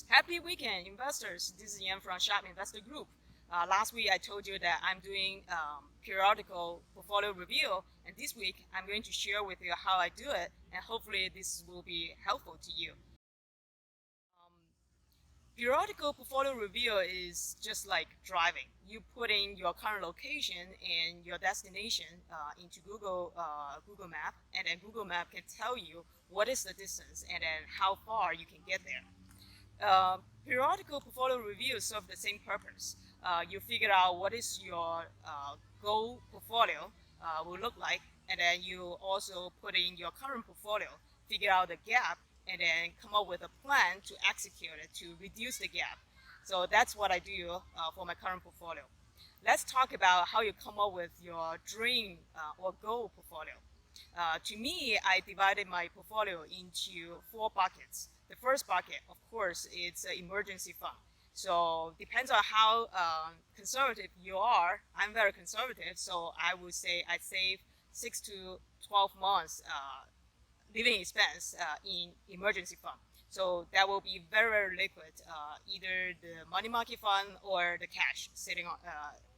Happy weekend, investors. This is Yan from Sharp Investor Group. Last week I told you that I'm doing periodical portfolio review, and this week I'm going to share with you how I do it, and hopefully this will be helpful to you. Um, Periodical portfolio review is just like driving. You put in your current location and your destination into Google Map, and then Google Map can tell you what is the distance and then how far you can get there. Periodical portfolio reviews serve the same purpose. You figure out what is your goal portfolio will look like, and then you also put in your current portfolio, figure out the gap, and then come up with a plan to execute it to reduce the gap. So that's what I do for my current portfolio. Let's talk about how you come up with your dream or goal portfolio. To me, I divided my portfolio into four buckets. The first bucket, of course, is an emergency fund. So depends on how conservative you are. I'm very conservative, so I would say I save 6 to 12 months living expense in emergency fund. So that will be very, very liquid, either the money market fund or the cash sitting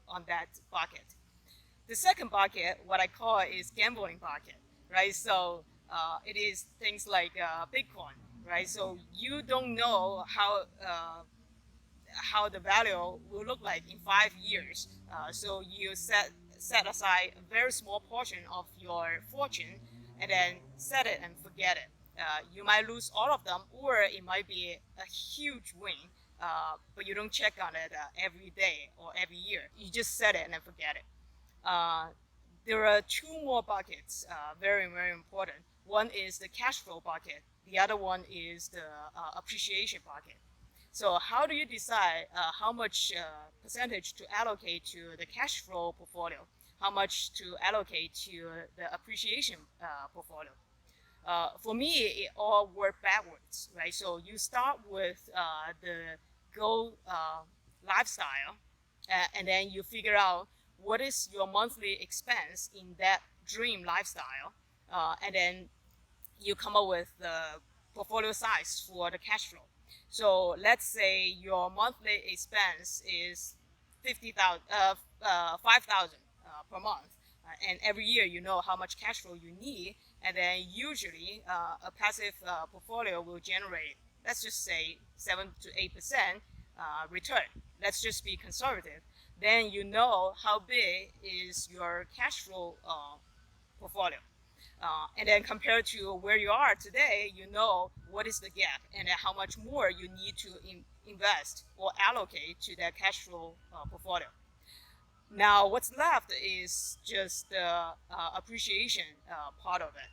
on that bucket. The second bucket, what I call is gambling bucket, right? So it is things like Bitcoin, right? So you don't know how the value will look like in 5 years. So you set aside a very small portion of your fortune and then set it and forget it. You might lose all of them, or it might be a huge win, but you don't check on it every day or every year. You just set it and then forget it. Uh, there are two more buckets, very, very important. One is the cash flow bucket. The other one is the appreciation bucket. So how do you decide how much percentage to allocate to the cash flow portfolio? How much to allocate to the appreciation portfolio? For me, it all worked backwards, right? So you start with the goal lifestyle, and then you figure out what is your monthly expense in that dream lifestyle, and then you come up with the portfolio size for the cash flow. So let's say your monthly expense is 5,000 per month, and every year you know how much cash flow you need, and then usually a passive portfolio will generate, let's just say 7 to 8% return. Let's just be conservative. Then you know how big is your cash flow portfolio. And then compared to where you are today, you know what is the gap and how much more you need to invest or allocate to that cash flow portfolio. Now, what's left is just the appreciation part of it.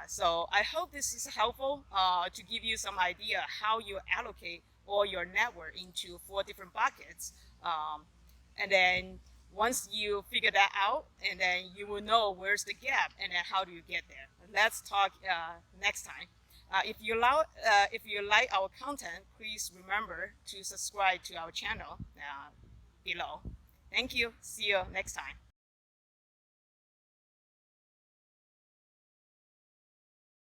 So I hope this is helpful to give you some idea how you allocate all your network into four different buckets. And then once you figure that out, and then you will know where's the gap and then how do you get there. Let's talk next time. If you like our content, please remember to subscribe to our channel below. Thank you. See you next time.